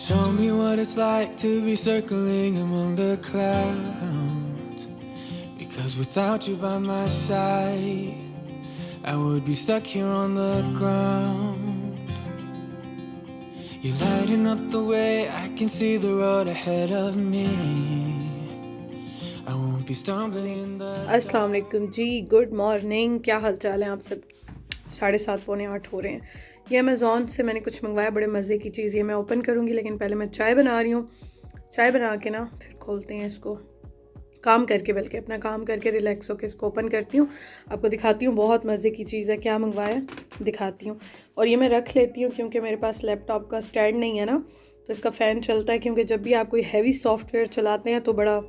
Show me what it's like to be circling among the clouds. Because without you by my side, I would be stuck here on the ground. You're lighting up the way, I can see the road ahead of me. I won't be stumbling in the अस्सलाम वालेकुम जी, good morning. क्या हाल चाल है आप सब? 7:30 पौने 8 हो रहे हैं। ये अमेज़ॉन से मैंने कुछ मंगवाया, बड़े मज़े की चीज़। ये मैं ओपन करूँगी, लेकिन पहले मैं चाय बना रही हूँ। चाय बना के ना फिर खोलते हैं इसको, काम करके, बल्कि अपना काम करके रिलैक्स होकर इसको ओपन करती हूँ। आपको दिखाती हूँ, बहुत मज़े की चीज़ है। क्या मंगवाया दिखाती हूँ। और ये मैं रख लेती हूँ क्योंकि मेरे पास लैपटॉप का स्टैंड नहीं है ना, तो इसका फ़ैन चलता है। क्योंकि जब भी आप कोई हैवी सॉफ्टवेयर चलाते हैं तो बड़ा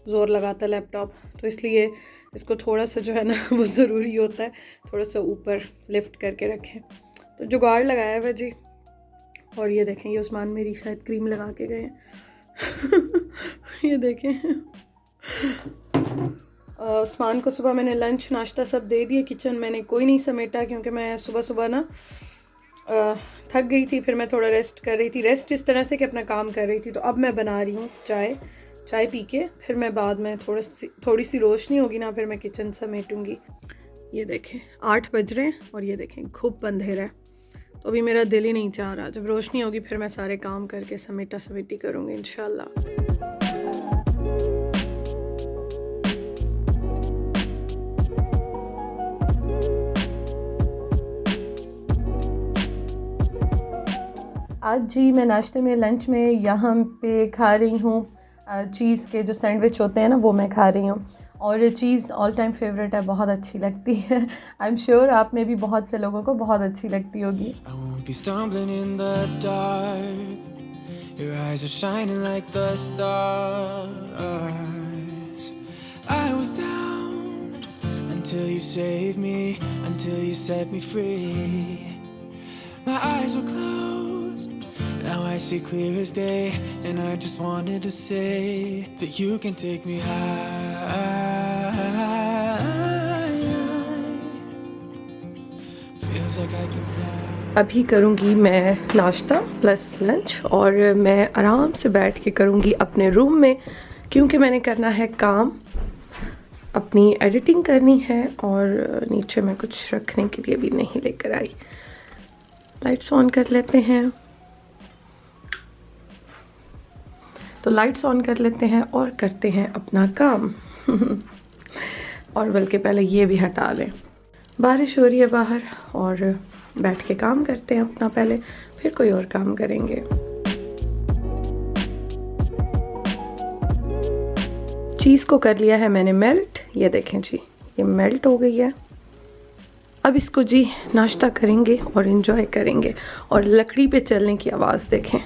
ज़ोर लगाता है लैपटॉप, तो इसलिए इसको थोड़ा सा जो है ना वो ज़रूरी होता है, थोड़ा सा ऊपर लिफ्ट करके रखें। तो जुगाड़ लगाया है जी। और ये देखें, ये उस्मान मेरी शायद क्रीम लगा के गए हैं ये देखें। उस्मान को सुबह मैंने लंच नाश्ता सब दे दिया। किचन मैंने कोई नहीं समेटा क्योंकि मैं सुबह सुबह ना थक गई थी। फिर मैं थोड़ा रेस्ट कर रही थी, रेस्ट इस तरह से कि अपना काम कर रही थी। तो अब मैं बना रही हूँ चाय पी के फिर मैं बाद में थोड़ी सी रोशनी होगी ना, फिर मैं किचन समेटूंगी। ये देखें 8 बज रहे हैं और ये देखें खूब अंधेरा है। तो अभी मेरा दिल ही नहीं चाह रहा। जब रोशनी होगी फिर मैं सारे काम करके समेटी करूँगी इंशाल्लाह। आज जी मैं नाश्ते में, लंच में यहाँ पे खा रही हूँ चीज़ के जो सैंडविच होते हैं ना, वो मैं खा रही हूँ। और चीज़ ऑल टाइम फेवरेट है, बहुत अच्छी लगती है। आई एम श्योर आप में भी बहुत से लोगों को बहुत अच्छी लगती होगी। I won't be stumbling in the dark. Your eyes are shining like the stars. I was down until you saved me, until you set me free. My eyes were closed, now I see clear as day. And I just wanted to say that you can take me high. Feels like I can fly. अभी करूँगी मैं नाश्ता plus lunch, और मैं आराम से बैठ के करूँगी अपने रूम में, क्योंकि मैंने करना है काम, अपनी एडिटिंग करनी है। और नीचे मैं कुछ रखने के लिए भी नहीं लेकर आई। लाइट्स ऑन कर लेते हैं। तो लाइट्स ऑन कर लेते हैं और करते हैं अपना काम और बल्कि पहले ये भी हटा लें। बारिश हो रही है बाहर, और बैठ के काम करते हैं अपना पहले, फिर कोई और काम करेंगे। चीज़ को कर लिया है मैंने मेल्ट। ये देखें जी, ये मेल्ट हो गई है। अब इसको जी नाश्ता करेंगे और इन्जॉय करेंगे। और लकड़ी पे चलने की आवाज़ देखें।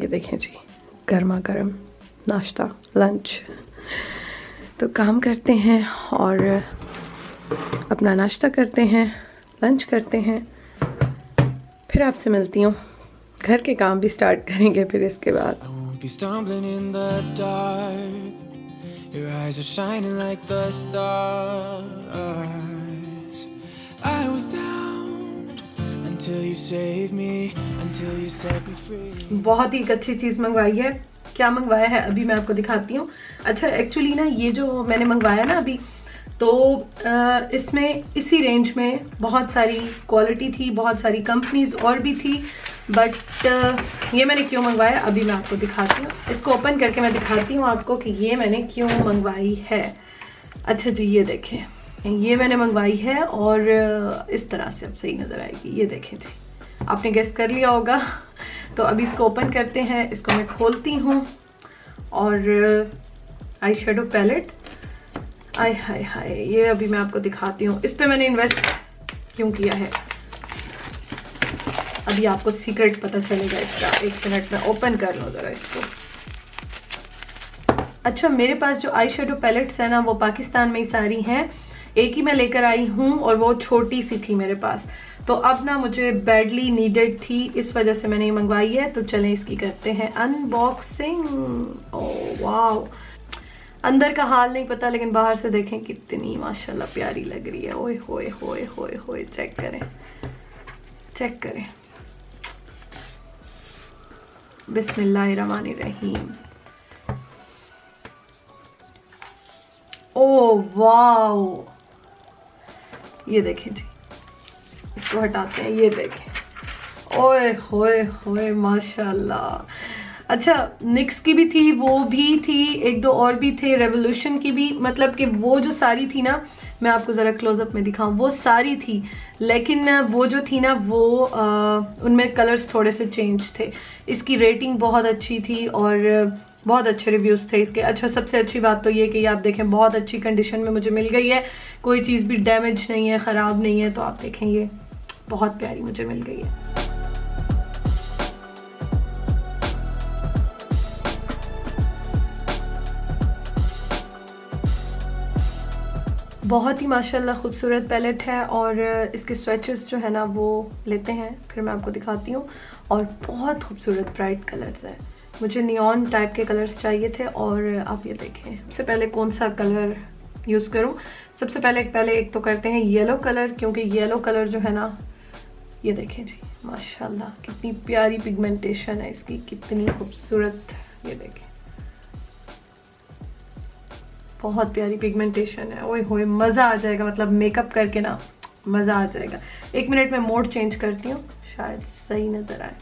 ये देखें जी, गर्मा गर्म नाश्ता लंच। तो काम करते हैं और अपना नाश्ता करते हैं, लंच करते हैं, फिर आपसे मिलती हूँ। घर के काम भी स्टार्ट करेंगे फिर इसके बाद। I won't be stumbling in the dark. Your eyes are shining like the stars. I was down until you saved me, until you set me free. बहुत ही अच्छी चीज़ मंगवाई है। क्या मंगवाया है अभी मैं आपको दिखाती हूँ। अच्छा, एक्चुअली ना ये जो मैंने मंगवाया ना अभी, तो इसमें इसी रेंज में बहुत सारी क्वालिटी थी, बहुत सारी कंपनीज और भी थी, बट ये मैंने क्यों मंगवाया अभी मैं आपको दिखाती हूँ। इसको ओपन करके मैं दिखाती हूँ आपको कि ये मैंने क्यों मंगवाई है। अच्छा जी, ये देखें, ये मैंने मंगवाई है और इस तरह से अब सही नज़र आएगी। ये देखें जी, आपने गेस कर लिया होगा। तो अभी इसको ओपन करते हैं। इसको मैं खोलती हूँ और आई शेडो पैलेट, आय हाय हाय, ये अभी मैं आपको दिखाती हूँ। इस पे मैंने इन्वेस्ट क्यों किया है, अभी आपको सीक्रेट पता चलेगा इसका। एक मिनट में ओपन कर लो ज़रा इसको। अच्छा, मेरे पास जो आई शेडो पैलेट्स है ना, वो पाकिस्तान में ही सारी हैं। एक ही मैं लेकर आई हूँ और वो छोटी सी थी मेरे पास, तो अब ना मुझे बैडली नीडेड थी, इस वजह से मैंने ये मंगवाई है। तो चलें इसकी करते हैं अनबॉक्सिंग। ओह वाह, अंदर का हाल नहीं पता, लेकिन बाहर से देखें कितनी माशाल्लाह प्यारी लग रही है। ओए होए होए होए होए, चेक करें, चेक करें। बिस्मिल्लाहिर्रहमानिर्रहीम। ओह वाओ, ये देखें जी, इसको हटाते हैं, ये देखें, ओए होए होए माशाल्लाह। अच्छा, निक्स की भी थी, वो भी थी, एक दो और भी थे, रेवोल्यूशन की भी, मतलब कि वो जो सारी थी ना, मैं आपको ज़रा क्लोजअप में दिखाऊं, वो सारी थी, लेकिन वो जो थी ना वो उनमें कलर्स थोड़े से चेंज थे। इसकी रेटिंग बहुत अच्छी थी और बहुत अच्छे रिव्यूज़ थे इसके। अच्छा, सबसे अच्छी बात तो ये कि आप देखें बहुत अच्छी कंडीशन में मुझे मिल गई है, कोई चीज़ भी डैमेज नहीं है, ख़राब नहीं है। तो आप देखें ये बहुत प्यारी मुझे मिल गई है। बहुत ही माशाल्लाह खूबसूरत पैलेट है और इसके स्वेचेस जो है ना वो लेते हैं, फिर मैं आपको दिखाती हूँ। और बहुत खूबसूरत ब्राइट कलर्स है, मुझे नियॉन टाइप के कलर्स चाहिए थे। और आप ये देखें, सबसे पहले कौन सा कलर यूज़ करूँ। सबसे पहले एक तो करते हैं येलो कलर, क्योंकि येलो कलर जो है ना, ये देखें जी माशाल्लाह कितनी प्यारी पिगमेंटेशन है इसकी, कितनी खूबसूरत, ये देखें बहुत प्यारी पिगमेंटेशन है। ओए होए मज़ा आ जाएगा, मतलब मेकअप करके ना मज़ा आ जाएगा। 1 मिनट में मोड चेंज करती हूँ, शायद सही नज़र आए।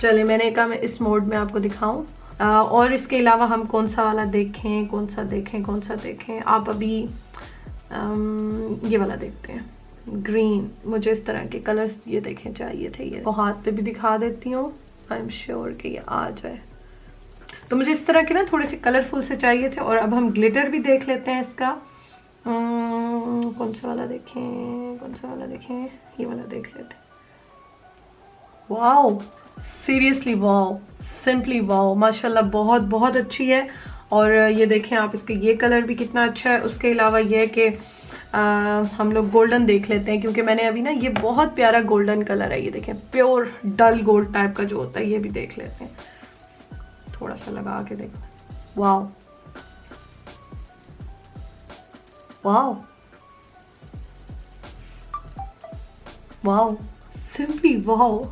चले, मैंने कहा मैं इस मोड में आपको दिखाऊं। और इसके अलावा हम कौन सा वाला देखें, कौन सा देखें। आप अभी ये वाला देखते हैं, ग्रीन। मुझे इस तरह के कलर्स ये देखें चाहिए थे, ये हाथ पे भी दिखा देती हूँ, आई एम श्योर कि ये आ जाए। तो मुझे इस तरह के ना थोड़े से कलरफुल से चाहिए थे। और अब हम ग्लिटर भी देख लेते हैं इसका। कौन सा वाला देखें, ये वाला देख लेते हैं। Wow, seriously wow, simply wow, माशाल्लाह बहुत बहुत अच्छी है। और ये देखें आप, इसके ये कलर भी कितना अच्छा है। उसके अलावा ये कि हम लोग गोल्डन देख लेते हैं, क्योंकि मैंने अभी ना ये बहुत प्यारा गोल्डन कलर है, ये देखें प्योर डल गोल्ड टाइप का जो होता है, ये भी देख लेते हैं। थोड़ा सा लगा के देखो, wow wow wow, simply wow,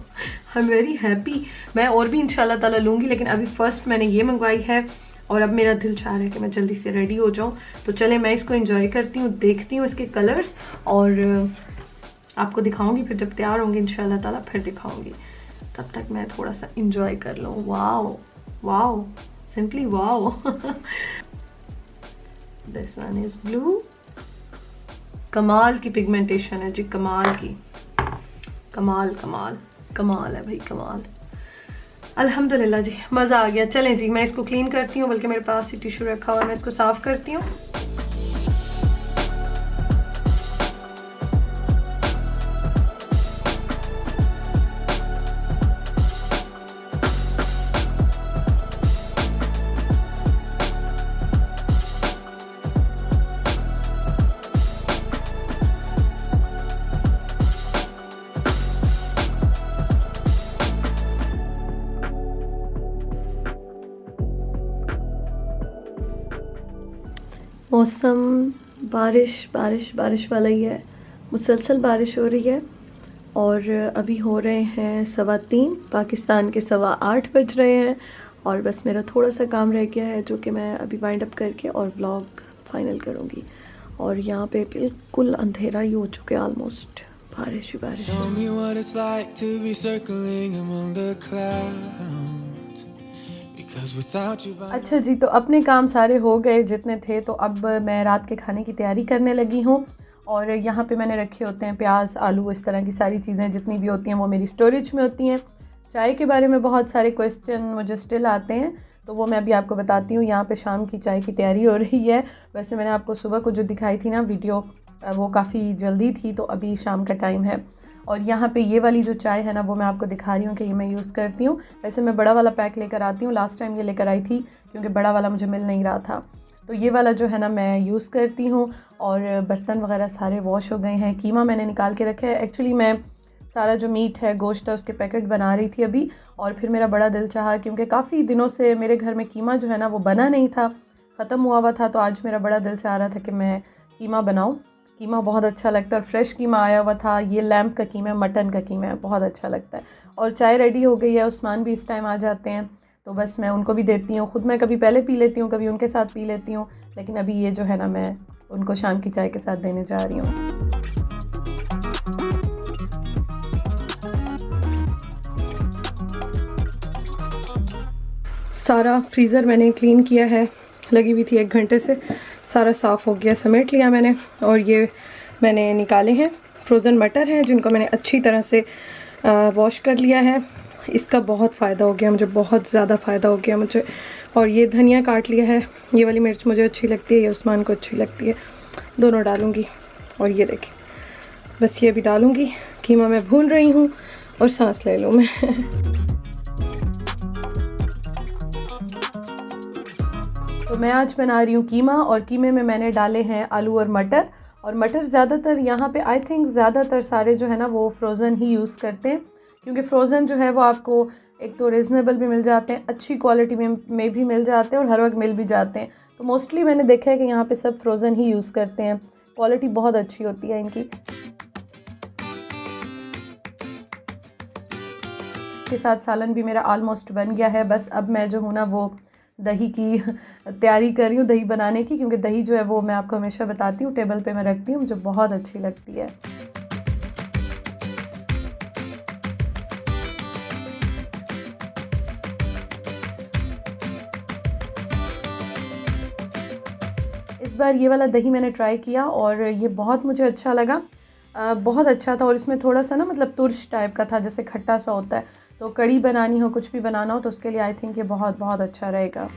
I am very happy. मैं और भी इंशाल्लाह ताला लूँगी, लेकिन अभी फर्स्ट मैंने ये मंगवाई है और अब मेरा दिल चाह रहा है कि मैं जल्दी से रेडी हो जाऊँ। तो चले मैं इसको एंजॉय करती हूँ, देखती हूँ इसके कलर्स और आपको दिखाऊंगी। फिर जब तैयार होंगी इंशाल्लाह ताला फिर दिखाऊंगी, तब तक मैं थोड़ा सा इंजॉय कर लूँ। Wow wow, simply wow. This one is blue. कमाल की पिगमेंटेशन है जी, कमाल की, कमाल है भाई, कमाल। अल्हम्दुलिल्लाह जी, मज़ा आ गया। चलें जी, मैं इसको क्लीन करती हूँ, बल्कि मेरे पास ही टिश्यू रखा हुआ है, मैं इसको साफ़ करती हूँ। मौसम बारिश वाला ही है, मुसलसल बारिश हो रही है। और अभी हो रहे हैं 3:15, पाकिस्तान के 8:15 बज रहे हैं। और बस मेरा थोड़ा सा काम रह गया है, जो कि मैं अभी वाइंड अप करके और व्लॉग फाइनल करूँगी। और यहाँ पे बिल्कुल अंधेरा ही हो चुका है, ऑलमोस्ट बारिश ही बारिश। Show me what it's like to be circling among the clouds. Because without you by अच्छा जी, तो अपने काम सारे हो गए जितने थे, तो अब मैं रात के खाने की तैयारी करने लगी हूँ। और यहाँ पे मैंने रखे होते हैं प्याज, आलू, इस तरह की सारी चीज़ें जितनी भी होती हैं वो मेरी स्टोरेज में होती हैं। चाय के बारे में बहुत सारे क्वेश्चन मुझे स्टिल आते हैं, तो वो मैं अभी आपको बताती हूँ। यहाँ पे शाम की चाय की तैयारी हो रही है। वैसे मैंने आपको सुबह को जो दिखाई थी ना वीडियो, वो काफ़ी जल्दी थी, तो अभी शाम का टाइम है। और यहाँ पे ये वाली जो चाय है ना, वो मैं आपको दिखा रही हूँ कि ये मैं यूज़ करती हूँ। वैसे मैं बड़ा वाला पैक लेकर आती हूँ, लास्ट टाइम ये लेकर आई थी क्योंकि बड़ा वाला मुझे मिल नहीं रहा था। तो ये वाला जो है ना मैं यूज़ करती हूँ। और बर्तन वगैरह सारे वॉश हो गए हैं। कीमा मैंने निकाल के रखा है। एक्चुअली मैं सारा जो मीट है, गोश्त है, उसके पैकेट बना रही थी अभी। और फिर मेरा बड़ा दिल चाहा, क्योंकि काफ़ी दिनों से मेरे घर में कीमा जो है ना वो बना नहीं था, ख़त्म हुआ था। तो आज मेरा बड़ा दिल चाह रहा था कि मैं कीमा बनाऊँ। कीमा बहुत अच्छा लगता है और फ्रेश कीमा आया हुआ था। ये लैम्प का कीमा है, मटन का कीमा है, बहुत अच्छा लगता है। और चाय रेडी हो गई है, उस्मान भी इस टाइम आ जाते हैं तो बस मैं उनको भी देती हूँ। ख़ुद मैं कभी पहले पी लेती हूँ, कभी उनके साथ पी लेती हूँ, लेकिन अभी ये जो है ना मैं उनको शाम की चाय के साथ देने जा रही हूँ। सारा फ्रीज़र मैंने क्लीन किया है, लगी हुई थी 1 घंटे से, सारा साफ़ हो गया, समेट लिया मैंने। और ये मैंने निकाले हैं फ्रोज़न मटर हैं जिनको मैंने अच्छी तरह से वॉश कर लिया है। इसका बहुत फ़ायदा हो गया मुझे, बहुत ज़्यादा फ़ायदा हो गया मुझे। और ये धनिया काट लिया है, ये वाली मिर्च मुझे अच्छी लगती है, ये उस्मान को अच्छी लगती है, दोनों डालूँगी। और ये देखिए बस ये भी डालूँगी। कीमा मैं भून रही हूँ और सांस ले लूँ मैं। तो मैं आज बना रही हूँ कीमा, और कीमे में मैंने डाले हैं आलू और मटर। और मटर ज़्यादातर यहाँ पे आई थिंक ज़्यादातर सारे जो है ना वो फ्रोज़न ही यूज़ करते हैं, क्योंकि फ्रोज़न जो है वो आपको एक तो रिजनेबल भी मिल जाते हैं, अच्छी क्वालिटी में भी मिल जाते हैं और हर वक्त मिल भी जाते हैं। तो मोस्टली मैंने देखा है कि यहाँ पे सब फ्रोज़न ही यूज़ करते हैं, क्वालिटी बहुत अच्छी होती है इनकी। के साथ सालन भी मेरा ऑलमोस्ट बन गया है। बस अब मैं जो हूँ ना वो दही की तैयारी कर रही हूँ, दही बनाने की, क्योंकि दही जो है वो मैं आपको हमेशा बताती हूँ टेबल पे मैं रखती हूँ, मुझे बहुत अच्छी लगती है। इस बार ये वाला दही मैंने ट्राई किया और ये बहुत मुझे अच्छा लगा, बहुत अच्छा था। और इसमें थोड़ा सा ना मतलब तुर्श टाइप का था, जैसे खट्टा सा होता है, तो कड़ी बनानी हो, कुछ भी बनाना हो तो उसके लिए आई थिंक ये बहुत बहुत अच्छा रहेगा।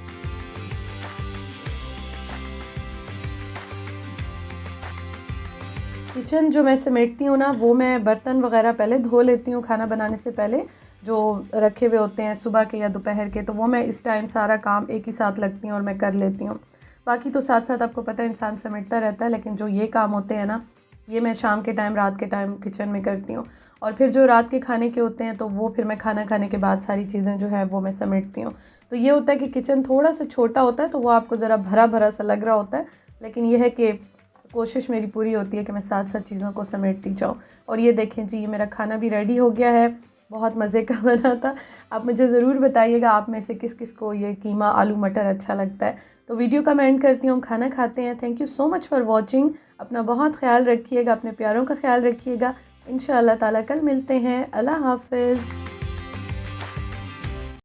किचन जो मैं समेटती हूँ ना वो मैं बर्तन वगैरह पहले धो लेती हूँ खाना बनाने से पहले, जो रखे हुए होते हैं सुबह के या दोपहर के, तो वो मैं इस टाइम सारा काम एक ही साथ लगती हूँ और मैं कर लेती हूँ। बाकी तो साथ साथ आपको पता है इंसान समेटता रहता है, लेकिन जो ये काम होते हैं ना ये मैं शाम के टाइम, रात के टाइम किचन में करती हूँ। और फिर जो रात के खाने के होते हैं तो वो फिर मैं खाना खाने के बाद सारी चीज़ें जो है वो मैं समेटती हूँ। तो ये होता है कि किचन थोड़ा सा छोटा होता है तो वो आपको ज़रा भरा भरा सा लग रहा होता है, लेकिन यह है कि कोशिश मेरी पूरी होती है कि मैं साथ साथ चीज़ों को समेटती जाऊँ। और ये देखें जी, ये मेरा खाना भी रेडी हो गया है, बहुत मज़े का बना था। आप मुझे ज़रूर बताइएगा आप में से किस किस को ये कीमा आलू मटर अच्छा लगता है। तो वीडियो का मैं एंड करती हूँ, खाना खाते हैं। Thank you so much for watching. अपना बहुत ख्याल रखिएगा, अपने प्यारों का ख्याल रखिएगा। इंशाअल्लाह ताला कल मिलते हैं। अल्लाह हाफ़िज़।